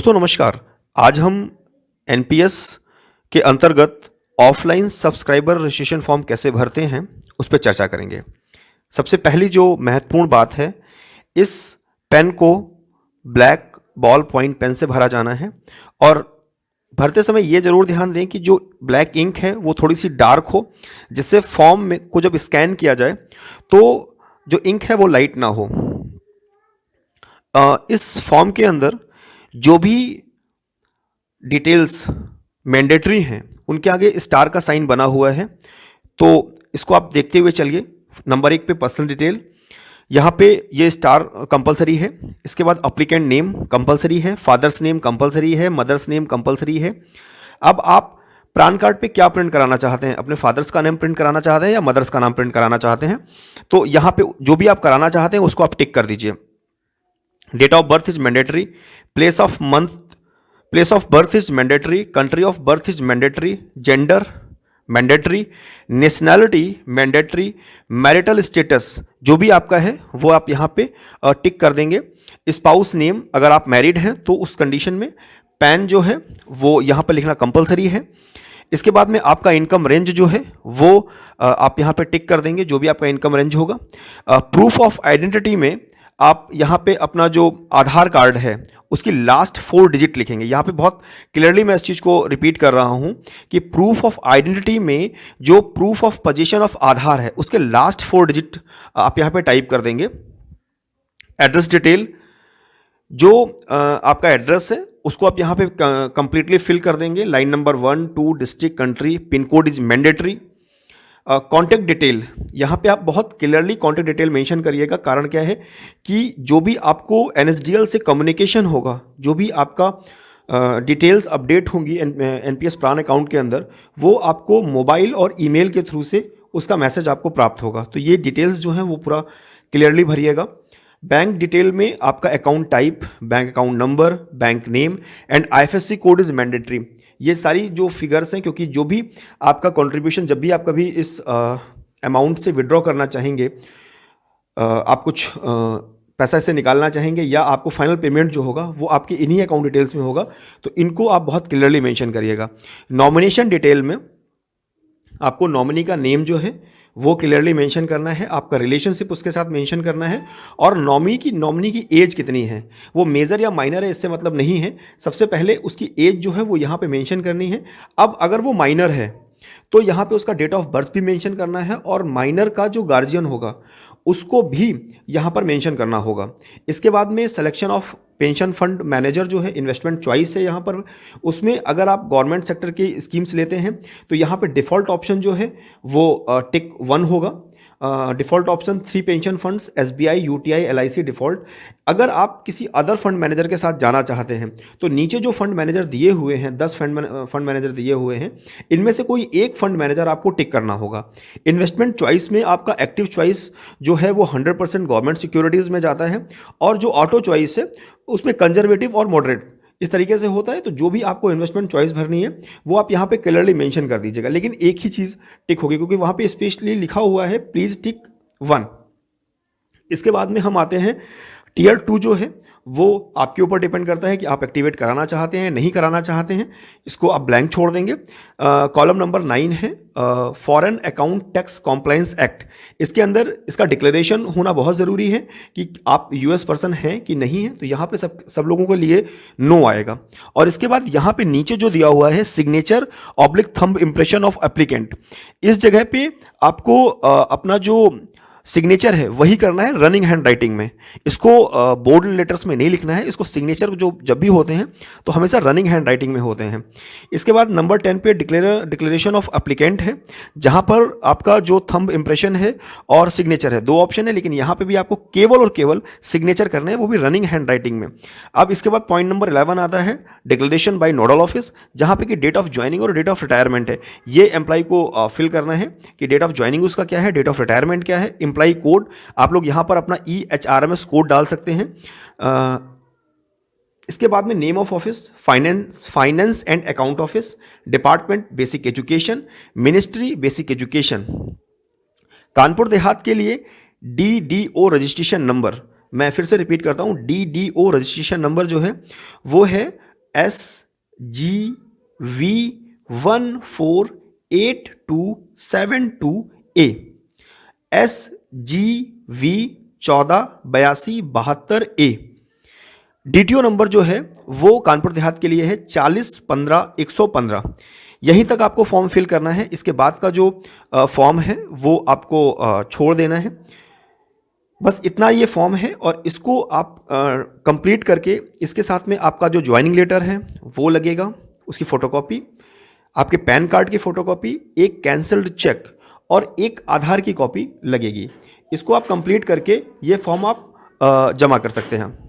दोस्तों नमस्कार। आज हम एनपीएस के अंतर्गत ऑफलाइन सब्सक्राइबर रजिस्ट्रेशन फॉर्म कैसे भरते हैं उस पर चर्चा करेंगे। सबसे पहली जो महत्वपूर्ण बात है, इस पेन को ब्लैक बॉल पॉइंट पेन से भरा जाना है और भरते समय ये जरूर ध्यान दें कि जो ब्लैक इंक है वो थोड़ी सी डार्क हो, जिससे फॉर्म में को जब स्कैन किया जाए तो जो इंक है वो लाइट ना हो। इस फॉर्म के अंदर जो भी डिटेल्स मैंडेटरी हैं उनके आगे स्टार का साइन बना हुआ है, तो इसको आप देखते हुए चलिए। नंबर 1 पे पर्सनल डिटेल, यहाँ पे ये स्टार कंपलसरी है। इसके बाद अप्लीकेंट नेम कंपलसरी है, फादर्स नेम कंपलसरी है, मदर्स नेम कंपलसरी है। अब आप पैन कार्ड पे क्या प्रिंट कराना चाहते हैं, अपने फादर्स का नाम प्रिंट कराना चाहते हैं या मदर्स का नाम प्रिंट कराना चाहते हैं, तो यहाँ पे जो भी आप कराना चाहते हैं उसको आप टिक कर दीजिए। Date of birth is mandatory, place of birth is mandatory, country of birth is mandatory, gender mandatory, nationality mandatory, marital status जो भी आपका है वो आप यहाँ पे टिक कर देंगे। स्पाउस नेम, अगर आप मैरिड हैं तो उस कंडीशन में पैन जो है वो यहाँ पर लिखना कंपलसरी है। इसके बाद में आपका इनकम रेंज जो है वो आप यहाँ पे टिक कर देंगे, जो भी आपका इनकम रेंज होगा। प्रूफ ऑफ आइडेंटिटी में आप यहाँ पे अपना जो आधार कार्ड है उसकी लास्ट 4 डिजिट लिखेंगे। यहाँ पे बहुत क्लियरली मैं इस चीज़ को रिपीट कर रहा हूँ कि प्रूफ ऑफ आइडेंटिटी में जो प्रूफ ऑफ पोजीशन ऑफ आधार है उसके लास्ट 4 डिजिट आप यहाँ पे टाइप कर देंगे। एड्रेस डिटेल, जो आपका एड्रेस है उसको आप यहाँ पे कंप्लीटली फिल कर देंगे। Line number 1, 2, district, country, pin code is mandatory. Contact detail, यहाँ पे आप बहुत क्लियरली कॉन्टैक्ट डिटेल मेंशन करिएगा। कारण क्या है कि जो भी आपको एनएसडीएल से कम्युनिकेशन होगा, जो भी आपका डिटेल्स अपडेट होंगी एनपीएस प्राण अकाउंट के अंदर, वो आपको मोबाइल और ईमेल के थ्रू से उसका मैसेज आपको प्राप्त होगा। तो ये डिटेल्स जो हैं वो पूरा क्लियरली भरिएगा। बैंक डिटेल में आपका account type, bank account number, bank name and IFSC code is mandatory. ये सारी जो फिगर्स हैं, क्योंकि जो भी आपका कंट्रीब्यूशन, जब भी आप कभी इस अमाउंट से विड्रॉ करना चाहेंगे, आप कुछ पैसा इससे निकालना चाहेंगे या आपको फाइनल पेमेंट जो होगा वो आपके इन्हीं अकाउंट डिटेल्स में होगा, तो इनको आप बहुत क्लियरली मेंशन करिएगा। नॉमिनेशन डिटेल में आपको नॉमिनी का नेम जो है वो क्लियरली मेंशन करना है, आपका रिलेशनशिप उसके साथ मेंशन करना है, और नॉमिनी की एज कितनी है, वो मेजर या माइनर है इससे मतलब नहीं है। सबसे पहले उसकी एज जो है वो यहाँ पे मेंशन करनी है। अब अगर वो माइनर है तो यहाँ पे उसका डेट ऑफ बर्थ भी मेंशन करना है और माइनर का जो गार्जियन होगा उसको भी यहाँ पर मेंशन करना होगा। इसके बाद में selection of pension fund manager जो है, इन्वेस्टमेंट चॉइस है यहाँ पर, उसमें अगर आप गवर्नमेंट सेक्टर की स्कीम्स लेते हैं तो यहाँ पे डिफ़ॉल्ट ऑप्शन जो है वो टिक 1 होगा। Default option 3 pension funds, SBI, UTI, LIC default. अगर आप किसी अदर फंड मैनेजर के साथ जाना चाहते हैं तो नीचे जो फंड मैनेजर दिए हुए हैं, 10 फंड मैनेजर दिए हुए हैं, इनमें से कोई एक फंड मैनेजर आपको टिक करना होगा। इन्वेस्टमेंट चॉइस में आपका एक्टिव चॉइस जो है वो 100% गवर्नमेंट सिक्योरिटीज़ में जाता है, और जो ऑटो चॉइस है उसमें कंजर्वेटिव और मॉडरेट इस तरीके से होता है। तो जो भी आपको इन्वेस्टमेंट चॉइस भरनी है वो आप यहाँ पे क्लियरली मेंशन कर दीजिएगा, लेकिन एक ही चीज़ टिक होगी क्योंकि वहाँ पे स्पेशली लिखा हुआ है प्लीज़ टिक 1। इसके बाद में हम आते हैं टियर 2 जो है वो आपके ऊपर डिपेंड करता है कि आप एक्टिवेट कराना चाहते हैं नहीं कराना चाहते हैं, इसको आप ब्लैंक छोड़ देंगे। कॉलम नंबर 9 है foreign account tax compliance act. इसके अंदर इसका डिक्लेरेशन होना बहुत ज़रूरी है कि आप यूएस पर्सन हैं कि नहीं है, तो यहाँ पे सब लोगों के लिए नो आएगा। और इसके बाद यहाँ पे नीचे जो दिया हुआ है signature oblique thumb impression of applicant, इस जगह पे आपको अपना जो सिग्नेचर है वही करना है रनिंग हैंड राइटिंग में। इसको बोल्ड लेटर्स में नहीं लिखना है, इसको सिग्नेचर जो जब भी होते हैं तो हमेशा रनिंग हैंड राइटिंग में होते हैं। इसके बाद नंबर 10 पे डिक्लेरेशन ऑफ एप्लीकेंट है, जहां पर आपका जो थंब इंप्रेशन है और सिग्नेचर है, 2 ऑप्शन है, लेकिन यहाँ पे भी आपको केवल और केवल सिग्नेचर करना है, वो भी रनिंग हैंड राइटिंग में। अब इसके बाद पॉइंट नंबर 11 आता है डिक्लेरेशन बाय नोडल ऑफिस, जहाँ पे कि डेट ऑफ ज्वाइनिंग और डेट ऑफ रिटायरमेंट है। ये एम्प्लॉय को फिल करना है कि डेट ऑफ ज्वाइनिंग उसका क्या है, डेट ऑफ रिटायरमेंट क्या है। एम्प्लॉय कोड आप लोग यहां पर अपना EHRMS कोड डाल सकते हैं। इसके बाद में name of office finance and account office, department basic education, ministry basic education. Kanpur Dehat के लिए DDO रजिस्ट्रेशन नंबर, मैं फिर से रिपीट करता हूं, DDO रजिस्ट्रेशन नंबर जो है वो है SGV148272A, SGV148272A। DTO नंबर जो है वो कानपुर देहात के लिए है 4015-115। यहीं तक आपको फॉर्म फिल करना है। इसके बाद का जो फॉर्म है वो आपको छोड़ देना है। बस इतना ये फॉर्म है और इसको आप कंप्लीट करके इसके साथ में आपका जो ज्वाइनिंग लेटर है वो लगेगा, उसकी फ़ोटोकॉपी, आपके पैन कार्ड की फ़ोटोकॉपी, एक कैंसल्ड चेक और एक आधार की कॉपी लगेगी। इसको आप कंप्लीट करके ये फॉर्म आप जमा कर सकते हैं।